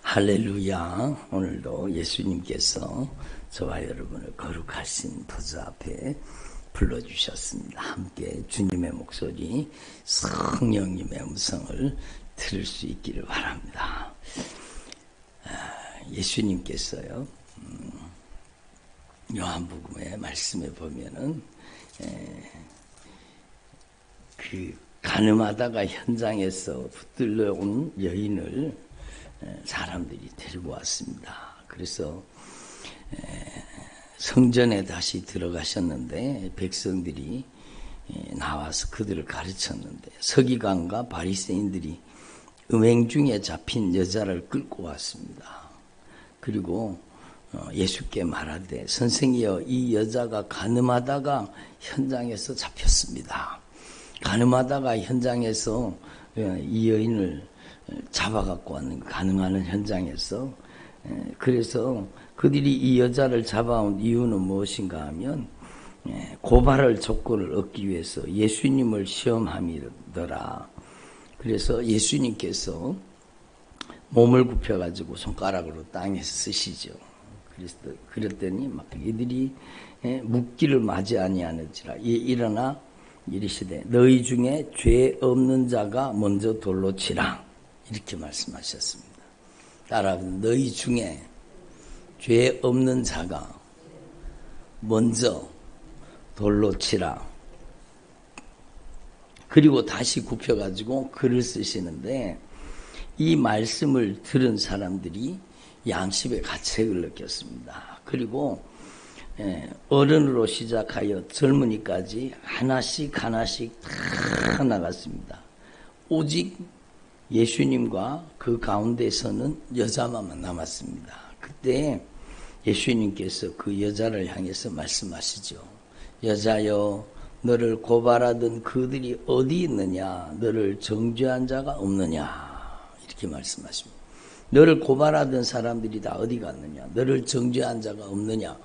할렐루야. 오늘도 예수님께서 저와 여러분을 거룩하신 보좌 앞에 불러주셨습니다. 함께 주님의 목소리, 성령님의 음성을 들을 수 있기를 바랍니다. 예수님께서요, 요한복음의 말씀에 보면은 그 가늠하다가 현장에서 붙들려온 여인을 사람들이 데리고 왔습니다. 그래서 성전에 다시 들어가셨는데 백성들이 나와서 그들을 가르쳤는데 서기관과 바리새인들이 음행 중에 잡힌 여자를 끌고 왔습니다. 그리고 예수께 말하되 선생이여, 이 여자가 가늠하다가 현장에서 잡혔습니다. 가늠하다가 현장에서 이 여인을 잡아갖고 왔는 가능하는 현장에서, 그래서 그들이 이 여자를 잡아온 이유는 무엇인가 하면 고발할 조건을 얻기 위해서 예수님을 시험함이더라. 그래서 예수님께서 몸을 굽혀가지고 손가락으로 땅에 쓰시죠. 그랬더니 막 이들이 묻기를 맞이 아니하는지라. 일어나 이르시되 너희 중에 죄 없는 자가 먼저 돌로 치라. 이렇게 말씀하셨습니다. 따라하면 너희 중에 죄 없는 자가 먼저 돌로 치라. 그리고 다시 굽혀가지고 글을 쓰시는데 이 말씀을 들은 사람들이 양심의 가책을 느꼈습니다. 그리고 어른으로 시작하여 젊은이까지 하나씩 다 나갔습니다. 오직 예수님과 그 가운데서는 여자만 남았습니다. 그때 예수님께서 그 여자를 향해서 말씀하시죠. 여자여, 너를 고발하던 그들이 어디 있느냐? 너를 정죄한 자가 없느냐? 이렇게 말씀하십니다. 너를 고발하던 사람들이 다 어디 갔느냐? 너를 정죄한 자가 없느냐?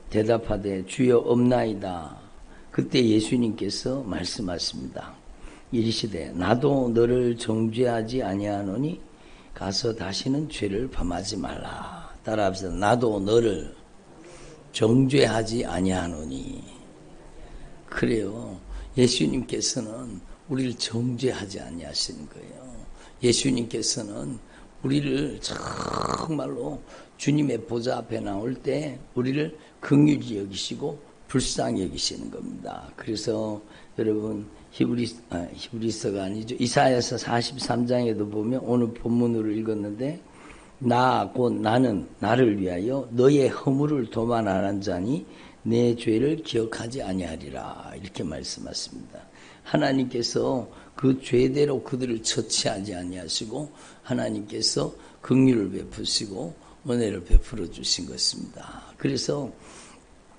대답하되 주여 없나이다. 그때 예수님께서 말씀하십니다. 이르시되 나도 너를 정죄하지 아니하노니 가서 다시는 죄를 범하지 말라. 따라합시다. 나도 너를 정죄하지 아니하노니. 그래요. 예수님께서는 우리를 정죄하지 아니하시는 거예요. 예수님께서는 우리를 정말로 주님의 보좌 앞에 나올 때 우리를 긍휼히 여기시고 불쌍히 여기시는 겁니다. 그래서 여러분 히브리서가 아니죠. 이사야서 43장에도 보면 오늘 본문으로 읽었는데 곧 나는 나를 위하여 너의 허물을 도만하는 자니 내 죄를 기억하지 아니하리라. 이렇게 말씀하십니다. 하나님께서 그 죄대로 그들을 처치하지 아니하시고 하나님께서 긍휼을 베푸시고 은혜를 베풀어 주신 것입니다. 그래서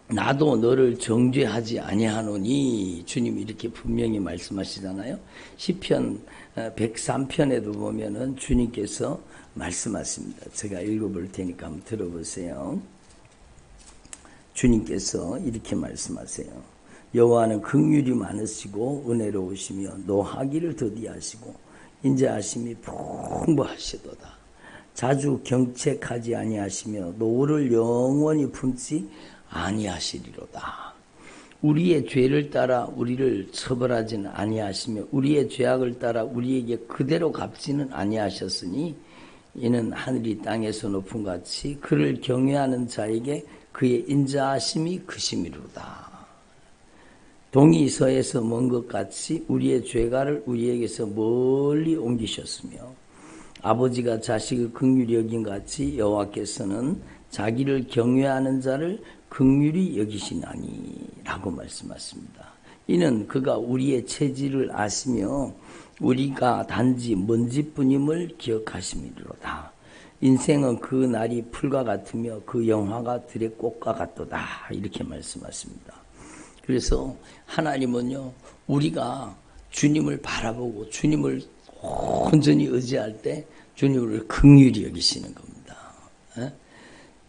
나도 너를 정죄하지 아니하노니 주님이 이렇게 분명히 말씀하시잖아요. 시편 103편에도 보면은 주님께서 말씀하십니다. 제가 읽어볼 테니까 한번 들어보세요. 주님께서 이렇게 말씀하세요. 여호와는 긍휼이 많으시고 은혜로우시며 노하기를 더디하시고 인자하심이 풍부하시도다. 자주 경책하지 아니하시며 노를 영원히 품지 아니하시리로다. 우리의 죄를 따라 우리를 처벌하지는 아니하시며 우리의 죄악을 따라 우리에게 그대로 갚지는 아니하셨으니 이는 하늘이 땅에서 높은 같이 그를 경외하는 자에게 그의 인자하심이 크심이로다. 동이 서에서 먼 것 같이 우리의 죄가를 우리에게서 멀리 옮기셨으며 아버지가 자식을 긍휼히 여긴 같이 여호와께서는 자기를 경외하는 자를 긍휼히 여기시나니 라고 말씀하십니다. 이는 그가 우리의 체질을 아시며 우리가 단지 먼지뿐임을 기억하심이로다. 인생은 그 날이 풀과 같으며 그 영화가 들의 꽃과 같도다. 이렇게 말씀하십니다. 그래서 하나님은요, 우리가 주님을 바라보고 주님을 온전히 의지할 때 주님을 긍휼히 여기시는 겁니다.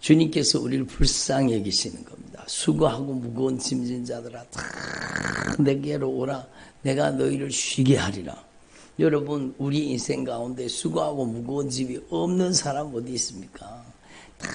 주님께서 우리를 불쌍히 여기시는 겁니다. 수고하고 무거운 짐진 자들아 다 내게로 오라. 내가 너희를 쉬게 하리라. 여러분, 우리 인생 가운데 수고하고 무거운 짐이 없는 사람 어디 있습니까? 다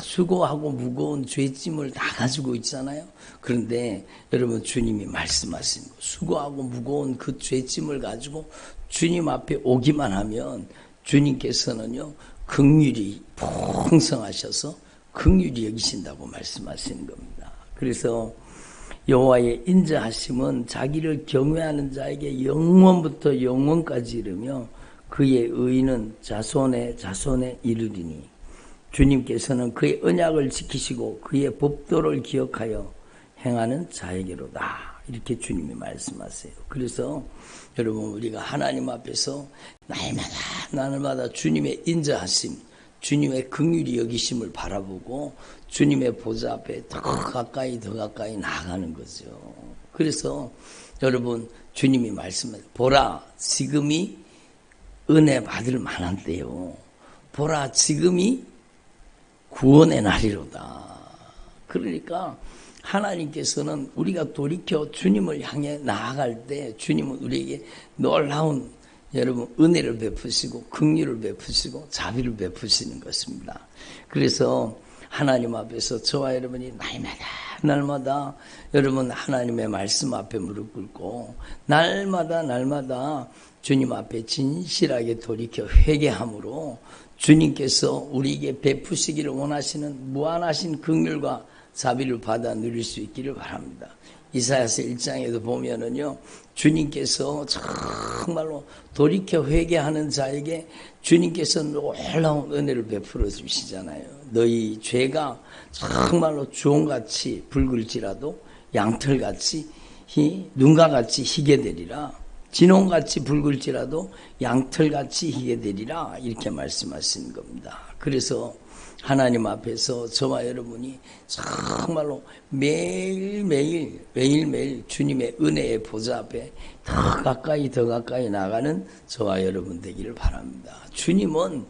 수고하고 무거운 죄짐을 다 가지고 있잖아요. 그런데 여러분, 주님이 말씀하신 거, 수고하고 무거운 그 죄짐을 가지고 주님 앞에 오기만 하면 주님께서는요, 긍휼이 풍성하셔서 긍휼히 여기신다고 말씀하시는 겁니다. 그래서 여호와의 인자하심은 자기를 경외하는 자에게 영원부터 영원까지 이르며 그의 의는 자손의 자손에 이르리니, 주님께서는 그의 언약을 지키시고 그의 법도를 기억하여 행하는 자에게로다. 이렇게 주님이 말씀하세요. 그래서 여러분, 우리가 하나님 앞에서 날마다 주님의 인자하심, 주님의 긍휼히 여기심을 바라보고 주님의 보좌 앞에 더 가까이 나아가는 거죠. 그래서 여러분, 주님이 말씀하세요. 보라, 지금이 은혜 받을 만한 때요. 보라, 지금이 구원의 날이로다. 그러니까 하나님께서는 우리가 돌이켜 주님을 향해 나아갈 때 주님은 우리에게 놀라운 여러분 은혜를 베푸시고 긍휼을 베푸시고 자비를 베푸시는 것입니다. 그래서 하나님 앞에서 저와 여러분이 날마다 여러분 하나님의 말씀 앞에 무릎 꿇고 날마다 주님 앞에 진실하게 돌이켜 회개함으로 주님께서 우리에게 베푸시기를 원하시는 무한하신 긍휼과 자비를 받아 누릴 수 있기를 바랍니다. 이사야서 1장에도 보면은요, 주님께서 정말로 돌이켜 회개하는 자에게 주님께서 놀라운 은혜를 베풀어 주시잖아요. 너희 죄가 정말로 주홍같이 붉을지라도 양털같이 눈과 같이 희게 되리라. 진홍같이 붉을지라도 양털같이 희게 되리라. 이렇게 말씀하시는 겁니다. 그래서 하나님 앞에서 저와 여러분이 정말로 매일매일 주님의 은혜의 보좌 앞에 더 가까이 나가는 저와 여러분 되기를 바랍니다. 주님은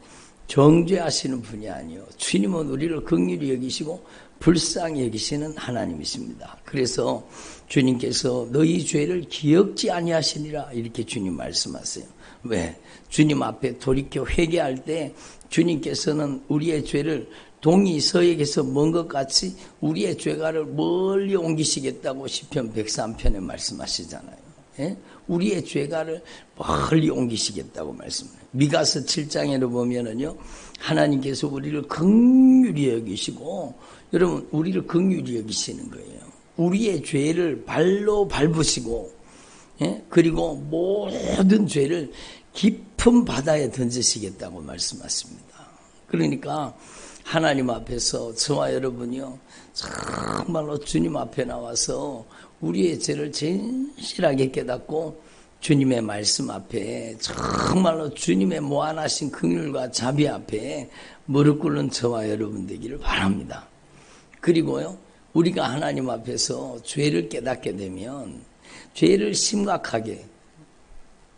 정죄하시는 분이 아니요, 주님은 우리를 긍휼히 여기시고 불쌍히 여기시는 하나님이십니다. 그래서 주님께서 너희 죄를 기억지 아니하시니라 이렇게 주님 말씀하세요. 왜? 주님 앞에 돌이켜 회개할 때 주님께서는 우리의 죄를 동이 서에게서 먼 것 같이 우리의 죄가를 멀리 옮기시겠다고 시편 103편에 말씀하시잖아요. 예? 우리의 죄가를 멀리 옮기시겠다고 말씀해요. 미가서 7장에도 보면은요, 하나님께서 우리를 긍휼히 여기시고, 여러분, 우리를 긍휼히 여기시는 거예요. 우리의 죄를 발로 밟으시고, 예? 그리고 모든 죄를 깊은 바다에 던지시겠다고 말씀하십니다. 그러니까 하나님 앞에서 저와 여러분이요, 정말로 주님 앞에 나와서 우리의 죄를 진실하게 깨닫고 주님의 말씀 앞에 정말로 주님의 무한하신 긍휼과 자비 앞에 무릎 꿇는 저와 여러분 되기를 바랍니다. 그리고요, 우리가 하나님 앞에서 죄를 깨닫게 되면 죄를 심각하게,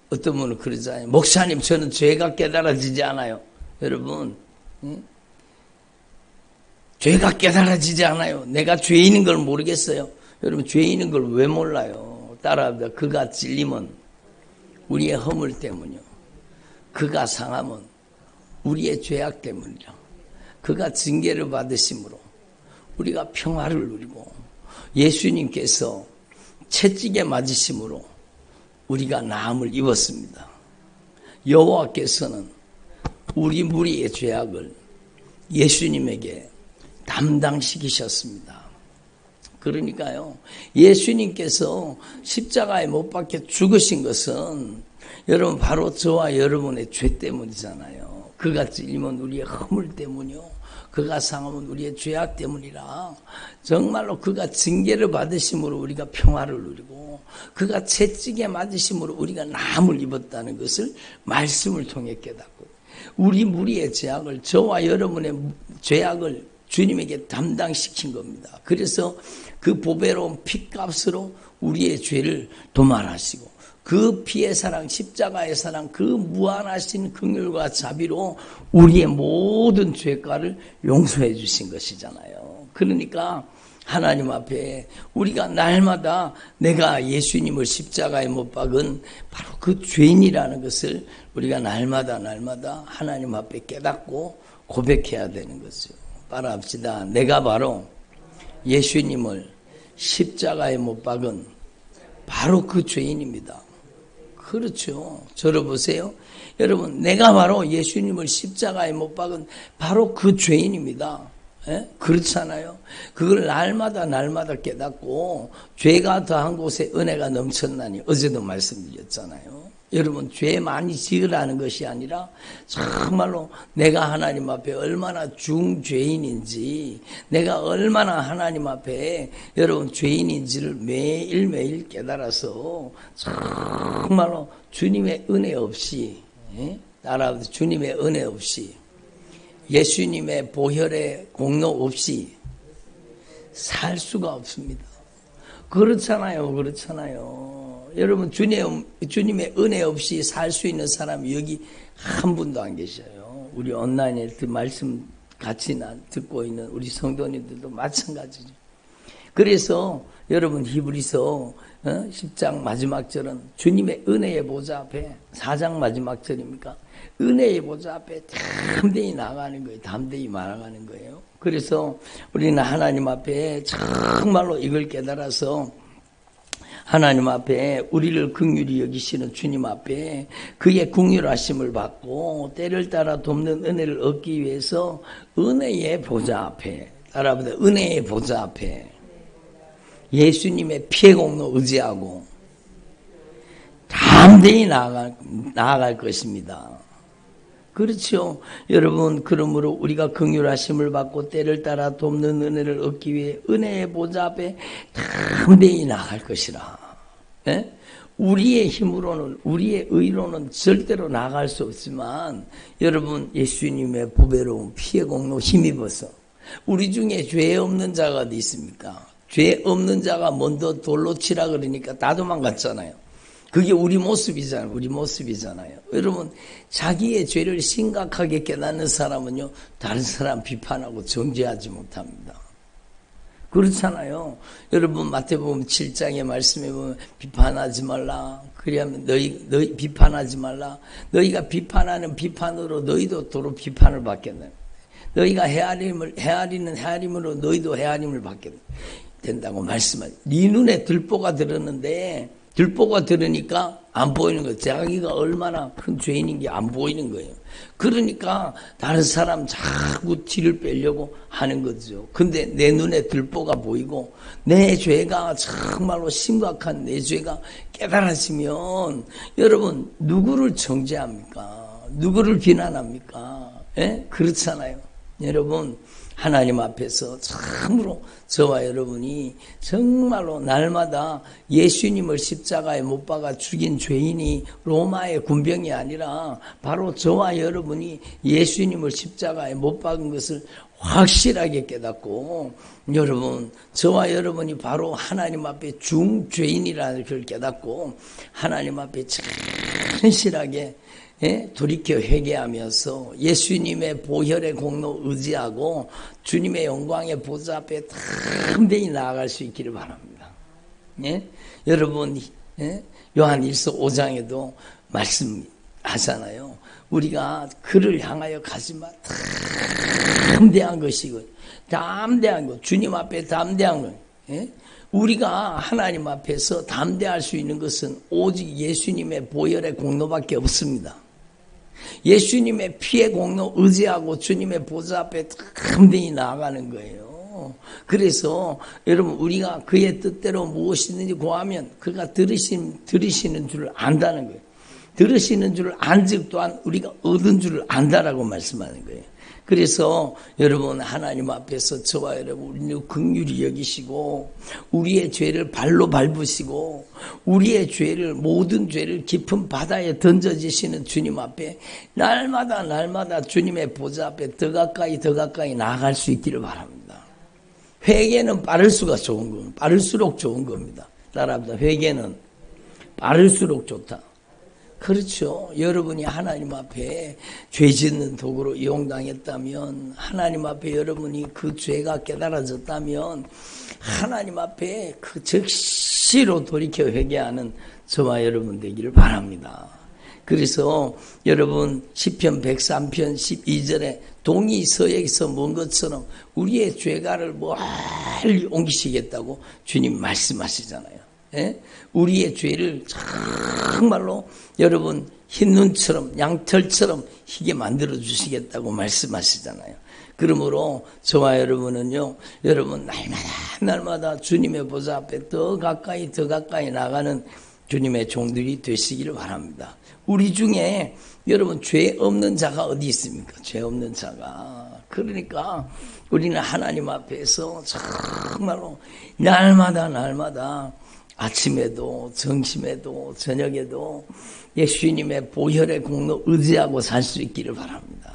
어떤 분은 그러잖아요. 목사님, 저는 죄가 깨달아지지 않아요. 여러분, 죄가 깨달아지지 않아요. 내가 죄인인 걸 모르겠어요. 여러분, 죄인인 걸 왜 몰라요? 따라합니다. 그가 찔림은 우리의 허물 때문이요, 그가 상함은 우리의 죄악 때문이라. 그가 징계를 받으심으로 우리가 평화를 누리고, 예수님께서 채찍에 맞으심으로 우리가 나음을 입었습니다. 여호와께서는 우리 무리의 죄악을 예수님에게 담당시키셨습니다. 그러니까요, 예수님께서 십자가에 못 박혀 죽으신 것은 여러분 바로 저와 여러분의 죄 때문이잖아요. 그가 찔림은 우리의 허물 때문이요, 그가 상함은 우리의 죄악 때문이라. 정말로 그가 징계를 받으심으로 우리가 평화를 누리고, 그가 채찍에 맞으심으로 우리가 나음을 입었다는 것을 말씀을 통해 깨닫고, 우리 무리의 죄악을, 저와 여러분의 죄악을 주님에게 담당시킨 겁니다. 그래서 그 보배로운 핏값으로 우리의 죄를 도말하시고, 그 피의 사랑, 십자가의 사랑, 그 무한하신 긍휼과 자비로 우리의 모든 죄가를 용서해 주신 것이잖아요. 그러니까 하나님 앞에 우리가 날마다 내가 예수님을 십자가에 못 박은 바로 그 죄인이라는 것을 우리가 날마다 하나님 앞에 깨닫고 고백해야 되는 거죠. 따라합시다. 내가 바로 예수님을 십자가에 못 박은 바로 그 죄인입니다. 그렇죠. 저를 보세요. 여러분, 내가 바로 예수님을 십자가에 못 박은 바로 그 죄인입니다. 예? 그렇잖아요. 그걸 날마다 깨닫고 죄가 더한 곳에 은혜가 넘쳤나니 어제도 말씀드렸잖아요. 여러분, 죄 많이 지으라는 것이 아니라 정말로 내가 하나님 앞에 얼마나 중죄인인지, 내가 얼마나 하나님 앞에 여러분 죄인인지를 매일매일 깨달아서 정말로 주님의 은혜 없이, 따라하면서 주님의 은혜 없이, 예수님의 보혈의 공로 없이 살 수가 없습니다. 그렇잖아요. 여러분, 주님의 은혜 없이 살 수 있는 사람이 여기 한 분도 안 계셔요. 우리 온라인에 말씀 같이 듣고 있는 우리 성도님들도 마찬가지죠. 그래서 여러분, 히브리서 10장 마지막 절은 주님의 은혜의 보좌 앞에, 4장 마지막 절입니까? 은혜의 보좌 앞에 담대히 나가는 거예요. 담대히 말아가는 거예요. 그래서 우리는 하나님 앞에 정말로 이걸 깨달아서 하나님 앞에 우리를 긍휼히 여기시는 주님 앞에 그의 긍휼하심을 받고 때를 따라 돕는 은혜를 얻기 위해서 은혜의 보좌 앞에, 따라보다 은혜의 보좌 앞에 예수님의 피의 공로 의지하고 담대히 나아갈 것입니다. 그렇죠. 여러분, 그러므로 우리가 긍휼하심을 받고 때를 따라 돕는 은혜를 얻기 위해 은혜의 보좌 앞에 담대히 나아갈 것이라. 예? 우리의 힘으로는, 우리의 의로는 절대로 나아갈 수 없지만, 여러분, 예수님의 보배로운 피의 공로 힘입어서 우리 중에 죄 없는 자가 어디 있습니까? 죄 없는 자가 먼저 돌로 치라 그러니까 다 도망갔잖아요. 그게 우리 모습이잖아요. 여러분, 자기의 죄를 심각하게 깨닫는 사람은요, 다른 사람 비판하고 정죄하지 못합니다. 그렇잖아요. 여러분, 마태복음 7장의 말씀에 보면 비판하지 말라. 그리하면 너희 비판하지 말라. 너희가 비판하는 비판으로 너희도 도로 비판을 받겠네. 너희가 헤아리는 헤아림으로 너희도 헤아림을 받게 된다고 말씀하죠. 네 눈에 들보가 들었는데 들보가 들으니까 안 보이는 거예요. 자기가 얼마나 큰 죄인인 게 안 보이는 거예요. 그러니까 다른 사람 자꾸 티를 빼려고 하는 거죠. 근데 내 눈에 들보가 보이고 내 죄가 정말로 심각한 내 죄가 깨달아지면 여러분, 누구를 정죄합니까? 누구를 비난합니까? 예? 그렇잖아요. 여러분, 하나님 앞에서 참으로 저와 여러분이 정말로 날마다 예수님을 십자가에 못 박아 죽인 죄인이 로마의 군병이 아니라 바로 저와 여러분이 예수님을 십자가에 못 박은 것을 확실하게 깨닫고, 여러분, 저와 여러분이 바로 하나님 앞에 중죄인이라는 걸 깨닫고 하나님 앞에 진실하게 돌이켜 회개하면서 예수님의 보혈의 공로 의지하고 주님의 영광의 보좌 앞에 담대히 나아갈 수 있기를 바랍니다. 여러분, 요한일서 5장에도 말씀하잖아요. 우리가 그를 향하여 가지마. 담대한 것이고, 담대한 것, 주님 앞에 담대한 것. 우리가 하나님 앞에서 담대할 수 있는 것은 오직 예수님의 보혈의 공로밖에 없습니다. 예수님의 피의 공로 의지하고 주님의 보좌 앞에 담대히 나아가는 거예요. 그래서 여러분, 우리가 그의 뜻대로 무엇이든지 구하면 그가 들으시는 줄을 안다는 거예요. 들으시는 줄을 안즉 또한 우리가 얻은 줄을 안다라고 말씀하는 거예요. 그래서 여러분, 하나님 앞에서 저와 여러분, 우리는 긍휼히 여기시고 우리의 죄를 발로 밟으시고 우리의 죄를, 모든 죄를 깊은 바다에 던져지시는 주님 앞에 날마다 주님의 보좌 앞에 더 가까이 나아갈 수 있기를 바랍니다. 회개는 빠를수록 좋은 겁니다. 따라합니다. 회개는 빠를수록 좋다. 그렇죠. 여러분이 하나님 앞에 죄 짓는 도구로 이용당했다면, 하나님 앞에 여러분이 그 죄가 깨달아졌다면, 하나님 앞에 그 즉시로 돌이켜 회개하는 저와 여러분 되기를 바랍니다. 그래서 여러분 시편 103편 12절에 동이 서에서 먼 것처럼 우리의 죄가를 멀리 옮기시겠다고 주님 말씀하시잖아요. 예? 우리의 죄를 정말로 여러분 흰눈처럼 양털처럼 희게 만들어 주시겠다고 말씀하시잖아요. 그러므로 저와 여러분은요, 여러분 날마다 주님의 보좌 앞에 더 가까이 나가는 주님의 종들이 되시기를 바랍니다. 우리 중에 여러분 죄 없는 자가 어디 있습니까? 죄 없는 자가. 그러니까 우리는 하나님 앞에서 정말로 날마다 아침에도 점심에도 저녁에도 예수님의 보혈의 공로 의지하고 살 수 있기를 바랍니다.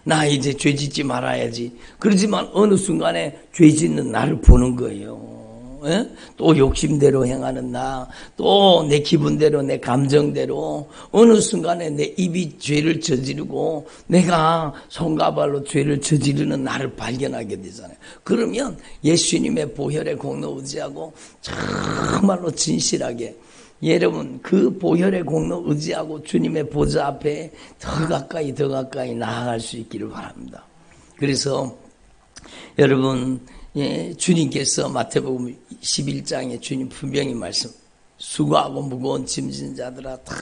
나 이제 죄 짓지 말아야지. 그러지만 어느 순간에 죄 짓는 나를 보는 거예요. 예? 또 욕심대로 행하는 나, 또 내 기분대로 내 감정대로 어느 순간에 내 입이 죄를 저지르고 내가 손과 발로 죄를 저지르는 나를 발견하게 되잖아요. 그러면 예수님의 보혈의 공로 의지하고 정말로 진실하게 여러분 그 보혈의 공로 의지하고 주님의 보좌 앞에 더 가까이 나아갈 수 있기를 바랍니다. 그래서 여러분 주님께서 마태복음 11장에 주님 분명히 말씀, 수고하고 무거운 짐진 자들아 다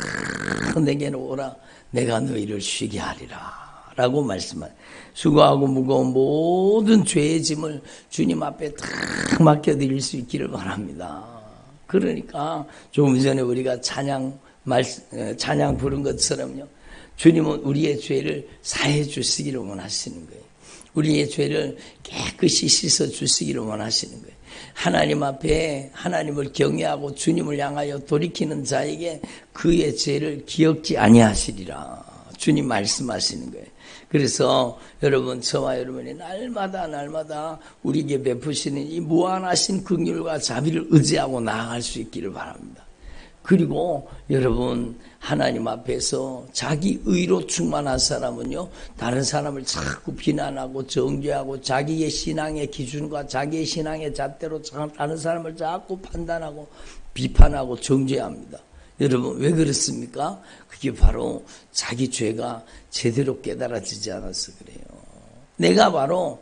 내게로 오라, 내가 너희를 쉬게 하리라 라고 말씀하세요. 수고하고 무거운 모든 죄의 짐을 주님 앞에 다 맡겨드릴 수 있기를 바랍니다. 그러니까 조금 전에 우리가 찬양 부른 것처럼요, 주님은 우리의 죄를 사해 주시기를 원하시는 거예요. 우리의 죄를 깨끗이 씻어 주시기를 원하시는 거예요. 하나님 앞에 하나님을 경외하고 주님을 향하여 돌이키는 자에게 그의 죄를 기억지 아니하시리라 주님 말씀하시는 거예요. 그래서 여러분, 저와 여러분이 날마다 우리에게 베푸시는 이 무한하신 긍휼과 자비를 의지하고 나아갈 수 있기를 바랍니다. 그리고 여러분, 하나님 앞에서 자기 의로 충만한 사람은요, 다른 사람을 자꾸 비난하고 정죄하고 자기의 신앙의 기준과 자기의 신앙의 잣대로 다른 사람을 자꾸 판단하고 비판하고 정죄합니다. 여러분, 왜 그렇습니까? 그게 바로 자기 죄가 제대로 깨달아지지 않아서 그래요. 내가 바로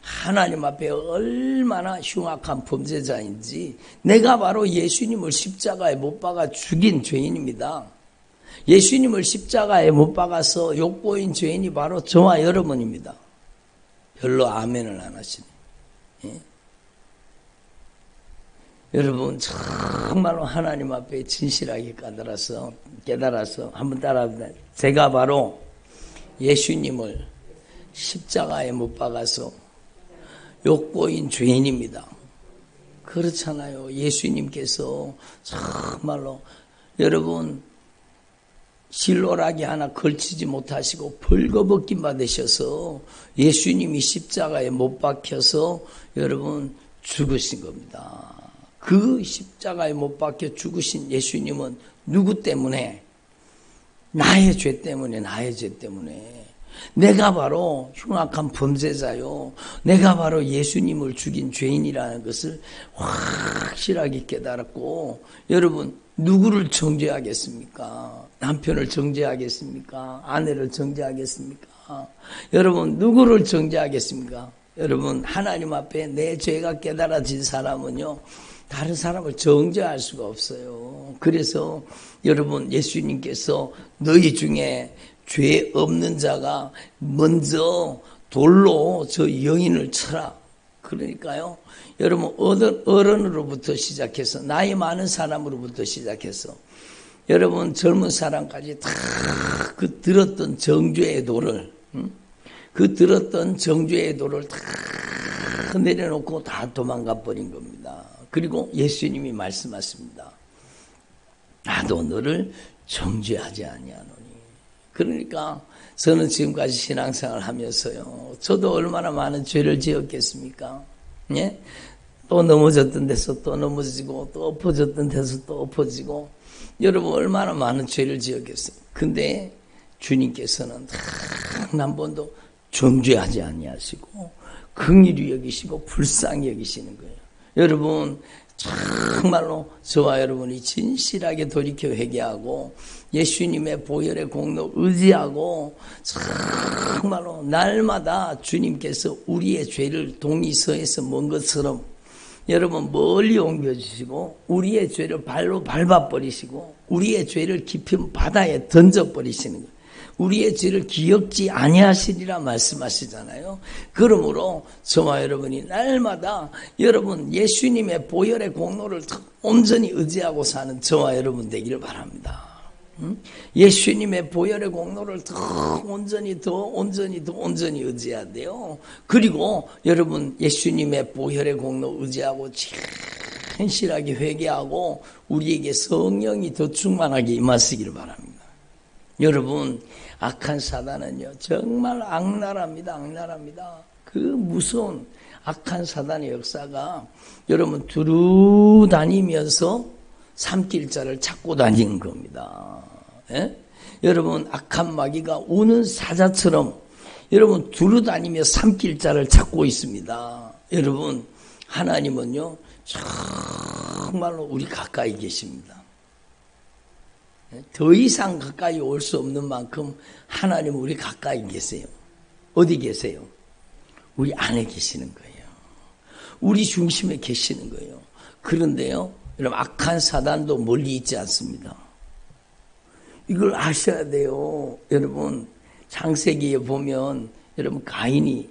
하나님 앞에 얼마나 흉악한 범죄자인지, 내가 바로 예수님을 십자가에 못 박아 죽인 죄인입니다. 예수님을 십자가에 못 박아서 욕보인 죄인이 바로 저와 여러분입니다. 별로 아멘을 안 하시네. 예? 여러분, 정말로 하나님 앞에 진실하게 깨달아서 한번 따라합니다. 제가 바로 예수님을 십자가에 못 박아서 욕보인 죄인입니다. 그렇잖아요. 예수님께서 정말로 여러분 실로라기 하나 걸치지 못하시고 벌거벗김 받으셔서 예수님이 십자가에 못 박혀서 여러분 죽으신 겁니다. 그 십자가에 못 박혀 죽으신 예수님은 누구 때문에? 나의 죄 때문에. 내가 바로 흉악한 범죄자요, 내가 바로 예수님을 죽인 죄인이라는 것을 확실하게 깨달았고, 여러분 누구를 정죄하겠습니까? 남편을 정죄하겠습니까? 아내를 정죄하겠습니까? 여러분 누구를 정죄하겠습니까? 여러분, 하나님 앞에 내 죄가 깨달아진 사람은요, 다른 사람을 정죄할 수가 없어요. 그래서 여러분, 예수님께서 너희 중에 죄 없는 자가 먼저 돌로 저 여인을 쳐라. 그러니까요, 여러분 어른으로부터 시작해서 나이 많은 사람으로부터 시작해서 여러분 젊은 사람까지 다 그 들었던 정죄의 돌을 다 내려놓고 다 도망가 버린 겁니다. 그리고 예수님이 말씀하십니다. 나도 너를 정죄하지 아니하노니. 그러니까 저는 지금까지 신앙생활 하면서요, 저도 얼마나 많은 죄를 지었겠습니까? 예? 또 넘어졌던 데서 또 넘어지고 또 엎어졌던 데서 또 엎어지고 여러분 얼마나 많은 죄를 지었겠어요. 근데 주님께서는 단 한 번도 정죄하지 아니하시고 긍휼히 여기시고 불쌍히 여기시는 거예요. 여러분 정말로 저와 여러분이 진실하게 돌이켜 회개하고 예수님의 보혈의 공로 의지하고 정말로 날마다 주님께서 우리의 죄를 동이서에서 먼 것처럼 여러분 멀리 옮겨주시고 우리의 죄를 발로 밟아버리시고 우리의 죄를 깊은 바다에 던져버리시는 거예요. 우리의 죄를 기억지 아니하시리라 말씀하시잖아요. 그러므로 저와 여러분이 날마다 여러분 예수님의 보혈의 공로를 온전히 의지하고 사는 저와 여러분 되기를 바랍니다. 예수님의 보혈의 공로를 더 온전히 의지해야 돼요. 그리고 여러분 예수님의 보혈의 공로 의지하고 진실하게 회개하고 우리에게 성령이 더 충만하게 임하시기를 바랍니다. 여러분 악한 사단은요 정말 악랄합니다. 그 무서운 악한 사단의 역사가 여러분 두루 다니면서 삼킬자를 찾고 다니는 겁니다. 예? 여러분 악한 마귀가 우는 사자처럼 여러분 두루 다니며 삼킬자를 찾고 있습니다. 여러분 하나님은요 정말로 우리 가까이 계십니다. 더 이상 가까이 올 수 없는 만큼 하나님은 우리 가까이 계세요. 어디 계세요? 우리 안에 계시는 거예요. 우리 중심에 계시는 거예요. 그런데요 여러분 악한 사단도 멀리 있지 않습니다. 이걸 아셔야 돼요. 여러분 창세기에 보면 여러분 가인이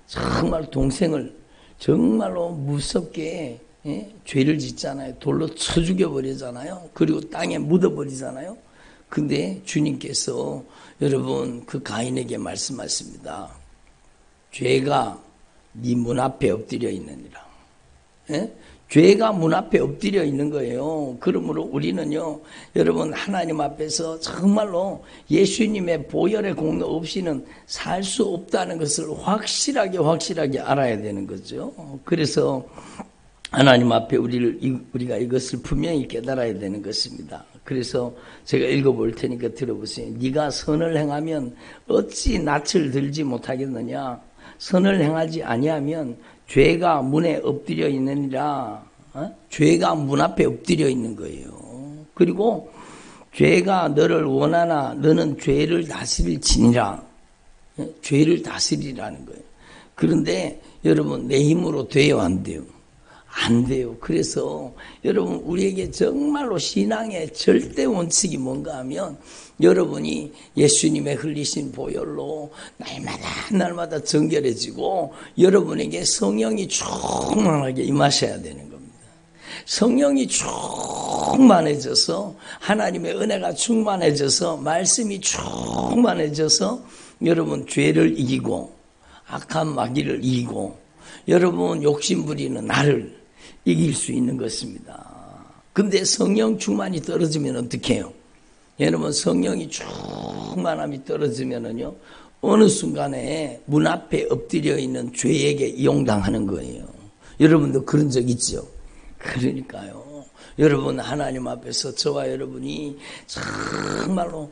정말 동생을 정말로 무섭게 죄를 짓잖아요. 돌로 쳐 죽여버리잖아요. 그리고 땅에 묻어버리잖아요. 근데 주님께서 여러분 그 가인에게 말씀하십니다. 죄가 네 문 앞에 엎드려 있느니라. 죄가 문 앞에 엎드려 있는 거예요. 그러므로 우리는요 여러분 하나님 앞에서 정말로 예수님의 보혈의 공로 없이는 살 수 없다는 것을 확실하게 알아야 되는 거죠. 그래서 하나님 앞에 우리가 이것을 분명히 깨달아야 되는 것입니다. 그래서 제가 읽어볼 테니까 들어보세요. 네가 선을 행하면 어찌 낯을 들지 못하겠느냐. 선을 행하지 아니하면 죄가 문에 엎드려 있느니라. 죄가 문 앞에 엎드려 있는 거예요. 그리고 죄가 너를 원하나 너는 죄를 다스릴지니라. 죄를 다스리라는 거예요. 그런데 여러분 내 힘으로 돼요 안 돼요? 안 돼요. 그래서 여러분 우리에게 정말로 신앙의 절대 원칙이 뭔가 하면 여러분이 예수님의 흘리신 보혈로 날마다 정결해지고 여러분에게 성령이 충만하게 임하셔야 되는 겁니다. 성령이 충만해져서 하나님의 은혜가 충만해져서 말씀이 충만해져서 여러분 죄를 이기고 악한 마귀를 이기고 여러분 욕심부리는 나를 이길 수 있는 것입니다. 근데 성령 충만이 떨어지면 어떻게 해요? 여러분 성령이 충만함이 떨어지면은요 어느 순간에 문 앞에 엎드려 있는 죄에게 이용당하는 거예요. 여러분도 그런 적 있죠? 그러니까요. 여러분 하나님 앞에서 저와 여러분이 정말로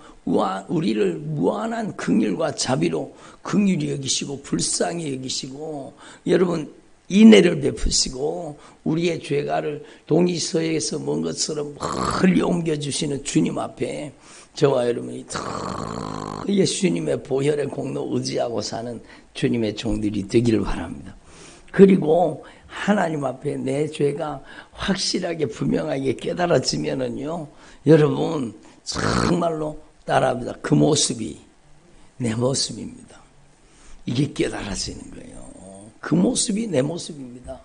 우리를 무한한 긍휼과 자비로 긍휼히 여기시고 불쌍히 여기시고 여러분 인애를 베푸시고 우리의 죄가를 동이서에서 먼 것처럼 멀리 옮겨주시는 주님 앞에 저와 여러분이 예수님의 보혈의 공로 의지하고 사는 주님의 종들이 되기를 바랍니다. 그리고 하나님 앞에 내 죄가 확실하게 분명하게 깨달아지면은요 여러분 정말로 따라합니다. 그 모습이 내 모습입니다. 이게 깨달아지는 거예요. 그 모습이 내 모습입니다.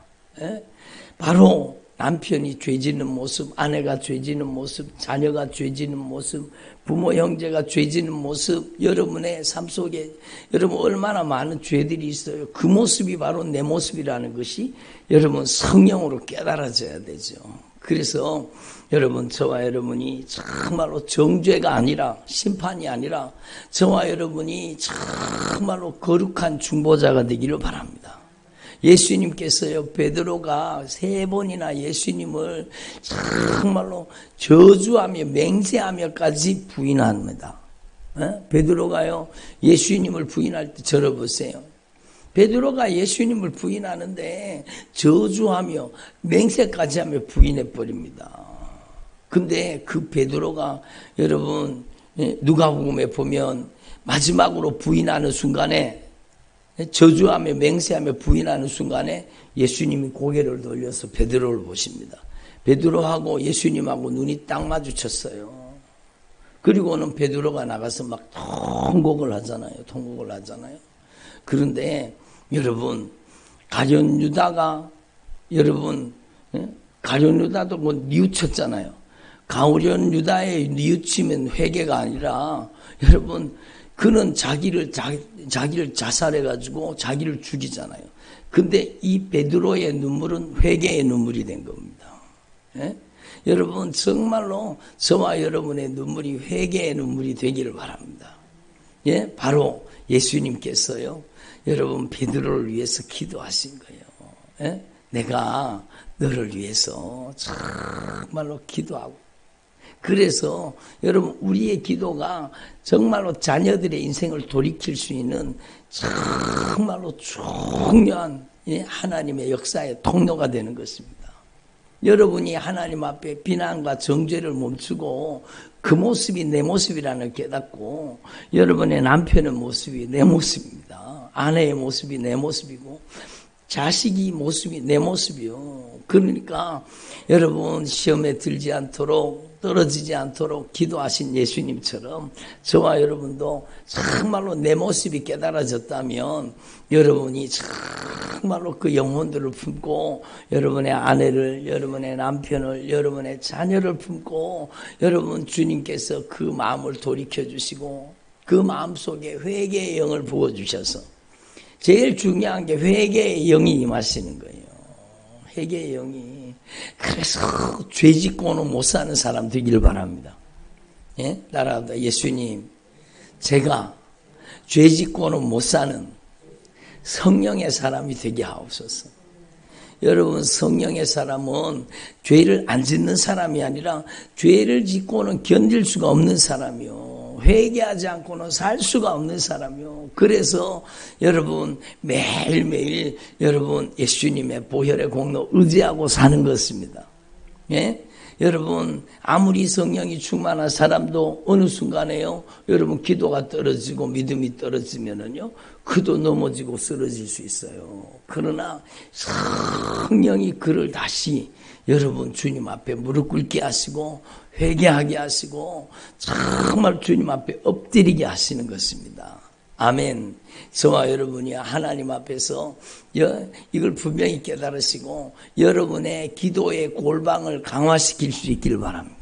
바로 남편이 죄지는 모습, 아내가 죄지는 모습, 자녀가 죄지는 모습, 부모 형제가 죄지는 모습, 여러분의 삶 속에 여러분 얼마나 많은 죄들이 있어요. 그 모습이 바로 내 모습이라는 것이 여러분 성령으로 깨달아져야 되죠. 그래서 여러분 저와 여러분이 정말로 정죄가 아니라 심판이 아니라 저와 여러분이 정말로 거룩한 중보자가 되기를 바랍니다. 예수님께서요, 베드로가 3번이나 예수님을 정말로 저주하며 맹세하며까지 부인합니다. 베드로가요, 예수님을 부인할 때 들어보세요. 베드로가 예수님을 부인하는데 저주하며 맹세까지 하며 부인해버립니다. 근데 그 베드로가 여러분 누가복음에 보면 마지막으로 부인하는 순간에 저주하며 맹세하며 부인하는 순간에 예수님이 고개를 돌려서 베드로를 보십니다. 베드로하고 예수님하고 눈이 딱 마주쳤어요. 그리고는 베드로가 나가서 막 통곡을 하잖아요. 그런데 여러분 가룟 유다가 여러분 가룟 유다도 뭐 뉘우쳤잖아요. 가룟 유다의 뉘우치면 회개가 아니라 여러분 그는 자기를 자살해가지고 자기를 죽이잖아요. 근데 이 베드로의 눈물은 회개의 눈물이 된 겁니다. 예? 여러분 정말로 저와 여러분의 눈물이 회개의 눈물이 되기를 바랍니다. 예? 바로 예수님께서요. 여러분 베드로를 위해서 기도하신 거예요. 예? 내가 너를 위해서 정말로 기도하고 그래서 여러분 우리의 기도가 정말로 자녀들의 인생을 돌이킬 수 있는 정말로 중요한 하나님의 역사의 통로가 되는 것입니다. 여러분이 하나님 앞에 비난과 정죄를 멈추고 그 모습이 내 모습이라는 걸 깨닫고 여러분의 남편의 모습이 내 모습입니다. 아내의 모습이 내 모습이고 자식이 모습이 내 모습이요. 그러니까 여러분 시험에 들지 않도록 떨어지지 않도록 기도하신 예수님처럼 저와 여러분도 정말로 내 모습이 깨달아졌다면 여러분이 정말로 그 영혼들을 품고 여러분의 아내를 여러분의 남편을 여러분의 자녀를 품고 여러분 주님께서 그 마음을 돌이켜주시고 그 마음속에 회개의 영을 부어주셔서 제일 중요한 게 회개의 영이 임하시는 거예요. 회개의 영이. 그래서 죄 짓고는 못 사는 사람 되기를 바랍니다. 예? 따라합니다. 예수님, 제가 죄 짓고는 못 사는 성령의 사람이 되게 하옵소서. 여러분 성령의 사람은 죄를 안 짓는 사람이 아니라 죄를 짓고는 견딜 수가 없는 사람이요. 회개하지 않고는 살 수가 없는 사람이요. 그래서 여러분 매일매일 여러분 예수님의 보혈의 공로 의지하고 사는 것입니다. 예? 여러분 아무리 성령이 충만한 사람도 어느 순간에요. 여러분 기도가 떨어지고 믿음이 떨어지면은요. 그도 넘어지고 쓰러질 수 있어요. 그러나 성령이 그를 다시 여러분 주님 앞에 무릎 꿇게 하시고 회개하게 하시고 정말 주님 앞에 엎드리게 하시는 것입니다. 아멘. 저와 여러분이 하나님 앞에서 이걸 분명히 깨달으시고 여러분의 기도의 골방을 강화시킬 수 있기를 바랍니다.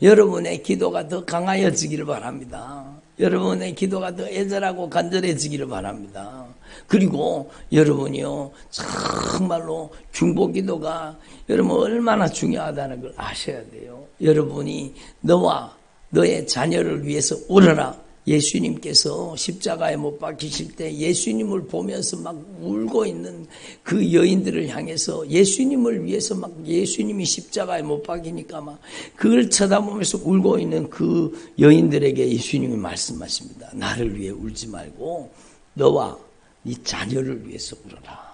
여러분의 기도가 더 강하여지기를 바랍니다. 여러분의 기도가 더 애절하고 간절해지기를 바랍니다. 그리고 여러분이요 정말로 중보기도가 여러분 얼마나 중요하다는 걸 아셔야 돼요. 여러분이 너와 너의 자녀를 위해서 울어라. 예수님께서 십자가에 못 박히실 때 예수님을 보면서 막 울고 있는 그 여인들을 향해서 예수님을 위해서 막 예수님이 십자가에 못 박히니까 막 그걸 쳐다보면서 울고 있는 그 여인들에게 예수님이 말씀하십니다. 나를 위해 울지 말고 너와 네 자녀를 위해서 울어라.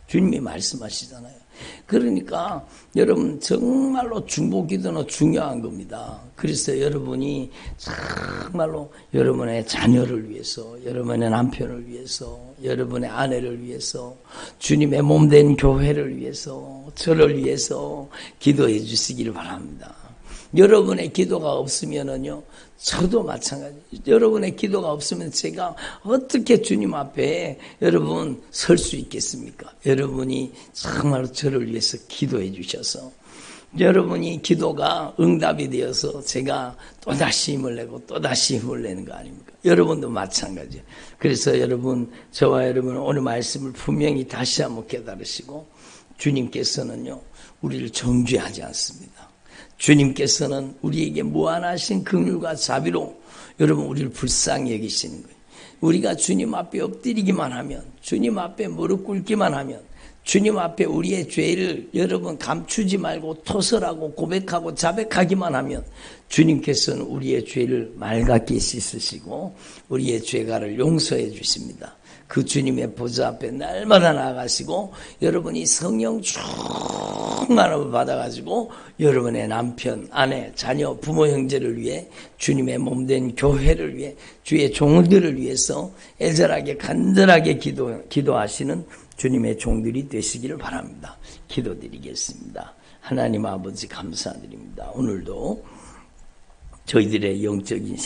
주님이 말씀하시잖아요. 그러니까 여러분 정말로 중보기도는 중요한 겁니다. 그래서 여러분이 정말로 여러분의 자녀를 위해서 여러분의 남편을 위해서 여러분의 아내를 위해서 주님의 몸된 교회를 위해서 저를 위해서 기도해 주시기를 바랍니다. 여러분의 기도가 없으면은요 저도 마찬가지. 여러분의 기도가 없으면 제가 어떻게 주님 앞에 여러분 설 수 있겠습니까? 여러분이 정말 저를 위해서 기도해 주셔서 여러분이 기도가 응답이 되어서 제가 또다시 힘을 내고 또다시 힘을 내는 거 아닙니까? 여러분도 마찬가지예요. 그래서 여러분 저와 여러분은 오늘 말씀을 분명히 다시 한번 깨달으시고 주님께서는요 우리를 정죄하지 않습니다. 주님께서는 우리에게 무한하신 긍휼과 자비로 여러분 우리를 불쌍히 여기시는 거예요. 우리가 주님 앞에 엎드리기만 하면, 주님 앞에 무릎 꿇기만 하면, 주님 앞에 우리의 죄를 여러분 감추지 말고 토설하고 고백하고 자백하기만 하면 주님께서는 우리의 죄를 맑게 씻으시고 우리의 죄가를 용서해 주십니다. 그 주님의 보좌 앞에 날마다 나아가시고 여러분이 성령 충만함을 받아가지고 여러분의 남편, 아내, 자녀, 부모, 형제를 위해 주님의 몸된 교회를 위해 주의 종들을 위해서 애절하게 간절하게 기도하시는 주님의 종들이 되시기를 바랍니다. 기도드리겠습니다. 하나님 아버지 감사드립니다. 오늘도 저희들의 영적인